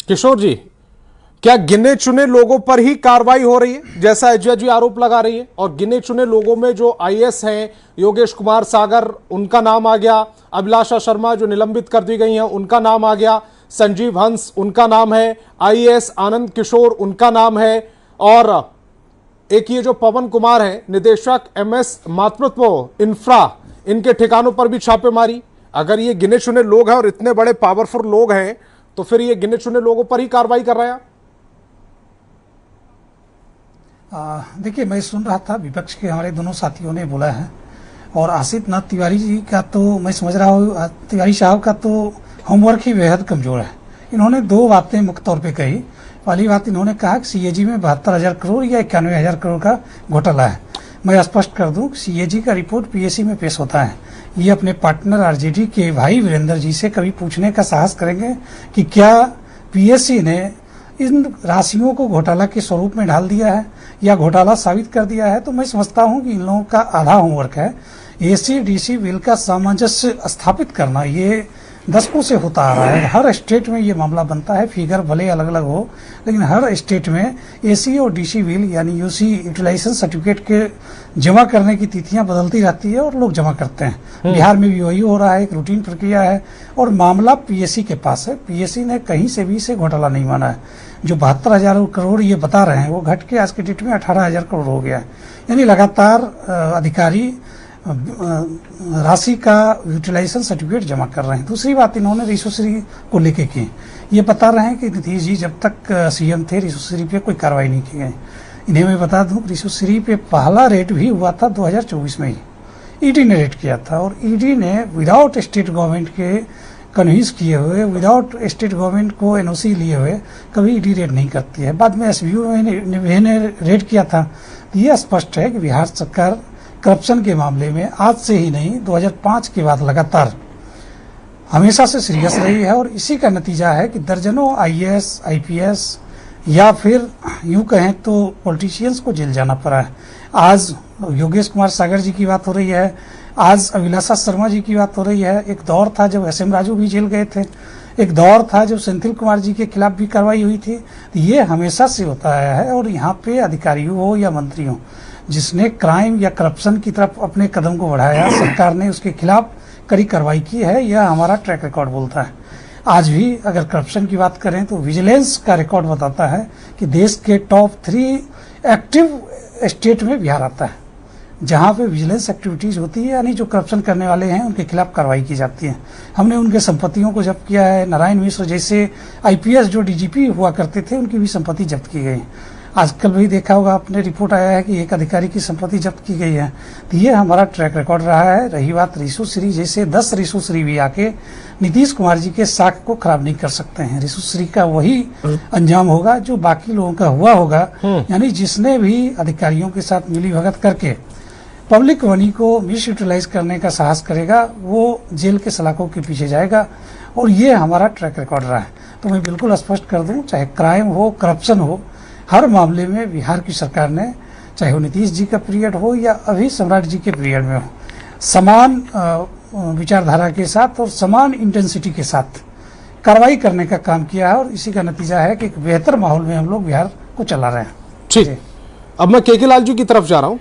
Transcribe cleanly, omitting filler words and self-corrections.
किशोर जी, क्या गिने चुने लोगों पर ही कार्रवाई हो रही है जैसा एचजीआर जी आरोप लगा रही है? और गिने चुने लोगों में जो आईएएस हैं, योगेश कुमार सागर उनका नाम आ गया, अभिलाषा शर्मा जो निलंबित कर दी गई हैं उनका नाम आ गया, संजीव हंस उनका नाम है, आईएएस आनंद किशोर उनका नाम है, और एक ये जो पवन कुमार है निदेशक एमएस मातृत्व इंफ्रा, इनके ठिकानों पर भी छापेमारी। अगर ये गिने चुने लोग हैं और इतने बड़े पावरफुल लोग हैं तो फिर ये गिने चुने लोगों पर ही कार्रवाई कर रहे हैं। देखिए, मैं सुन रहा था विपक्ष के हमारे दोनों साथियों ने बोला है, और आसिफ नाथ तिवारी जी का तो मैं समझ रहा हूँ, तिवारी साहब का तो होमवर्क ही बेहद कमजोर है। इन्होंने दो बातें मुख्य तौर पे कही। पहली बात इन्होंने कहा कि सीएजी में 72,000 करोड़ या 91,000 करोड़ का घोटाला है। मैं स्पष्ट कर दूं, सीएजी का रिपोर्ट पीएससी में पेश होता है। ये अपने पार्टनर आरजेडी के भाई वीरेंद्र जी से कभी पूछने का साहस करेंगे कि क्या पीएससी ने इन राशियों को घोटाला के स्वरूप में ढाल दिया है या घोटाला साबित कर दिया है? तो मैं समझता हूं कि इन लोगों का आधा होमवर्क है एसी डीसी बिल का सामंजस्य स्थापित करना। ये दशकों से होता आ रहा है, हर स्टेट में ये मामला बनता है, फिगर भले अलग अलग हो, लेकिन हर स्टेट में एसी और डीसी बिल यानी यूसी यूटिलाइजेशन सर्टिफिकेट के जमा करने की तिथियां बदलती रहती है और लोग जमा करते हैं। बिहार में भी वही हो रहा है, एक रूटीन प्रक्रिया है और मामला पीएससी के पास है। पीएससी ने कहीं से भी इसे घोटाला नहीं माना है। जो 72,000 करोड़ ये बता रहे हैं वो घट के आज के डेट में 18,000 करोड़ हो गया है। यानी लगातार अधिकारी राशि का यूटिलाइजेशन सर्टिफिकेट जमा कर रहे हैं। दूसरी बात इन्होंने रिशोश्री को लेके की, ये बता रहे हैं कि नीतीश जी जब तक सीएम थे रिशोश्री पे कोई कार्रवाई नहीं की गई। इन्हें मैं बता दूं, रिशोश्री पे पहला रेट भी हुआ था 2024 में ही, ईडी ने रेट किया था, और ईडी ने विदाउट स्टेट गवर्नमेंट के कन्विंस किए हुए, विदाउट स्टेट गवर्नमेंट को एनओसी लिए हुए कभी ईडी रेट नहीं करती है। बाद में एसबीओ ने रेट किया था। तो ये स्पष्ट है कि बिहार सरकार करप्शन के मामले में आज से ही नहीं, 2005 के बाद लगातार हमेशा से सीरियस रही है, और इसी का नतीजा है कि दर्जनों आईएएस आईपीएस या फिर यूं कहें तो पॉलिटिशियंस को जेल जाना पड़ा है। आज योगेश कुमार सागर जी की बात हो रही है, आज अभिलाषा शर्मा जी की बात हो रही है। एक दौर था जब एसएम राजू भी जेल गए थे, एक दौर था जब सेंथिल कुमार जी के खिलाफ भी कार्रवाई हुई थी। तो ये हमेशा से होता आया है, और यहाँ पे अधिकारियों हो या मंत्री हो, जिसने क्राइम या करप्शन की तरफ अपने कदम को बढ़ाया, सरकार ने उसके खिलाफ कड़ी कार्रवाई की है। यह हमारा ट्रैक रिकॉर्ड बोलता है। आज भी अगर करप्शन की बात करें तो विजिलेंस का रिकॉर्ड बताता है कि देश के टॉप 3 एक्टिव स्टेट में बिहार आता है, जहां पे विजिलेंस एक्टिविटीज होती है, यानी जो करप्शन करने वाले हैं उनके खिलाफ कार्रवाई की जाती है। हमने उनके संपत्तियों को जब्त किया है। नारायण मिश्र जैसे आईपीएस जो डीजीपी हुआ करते थे, उनकी भी संपत्ति जब्त की गई। आजकल भी देखा होगा आपने, रिपोर्ट आया है कि एक अधिकारी की संपत्ति जब्त की गई है। तो ये हमारा ट्रैक रिकॉर्ड रहा है। रही बात रिशोश्री, जैसे 10 रिशोश्री भी आके नीतीश कुमार जी के साख को खराब नहीं कर सकते हैं। रिशोश्री का वही अंजाम होगा जो बाकी लोगों का हुआ होगा, यानी जिसने भी अधिकारियों के साथ मिली भगत करके पब्लिक मनी को मिस यूटिलाइज करने का साहस करेगा, वो जेल के सलाखों के पीछे जाएगा। और ये हमारा ट्रैक रिकॉर्ड रहा है। तो मैं बिल्कुल स्पष्ट कर दूं, चाहे क्राइम हो, करप्शन हो, हर मामले में बिहार की सरकार ने, चाहे वो नीतीश जी का पीरियड हो या अभी सम्राट जी के पीरियड में हो, समान विचारधारा के साथ और समान इंटेंसिटी के साथ कार्रवाई करने का काम किया है। और इसी का नतीजा है कि एक बेहतर माहौल में हम लोग बिहार को चला रहे हैं। ठीक, अब मैं केके लाल जी की तरफ जा रहा हूँ।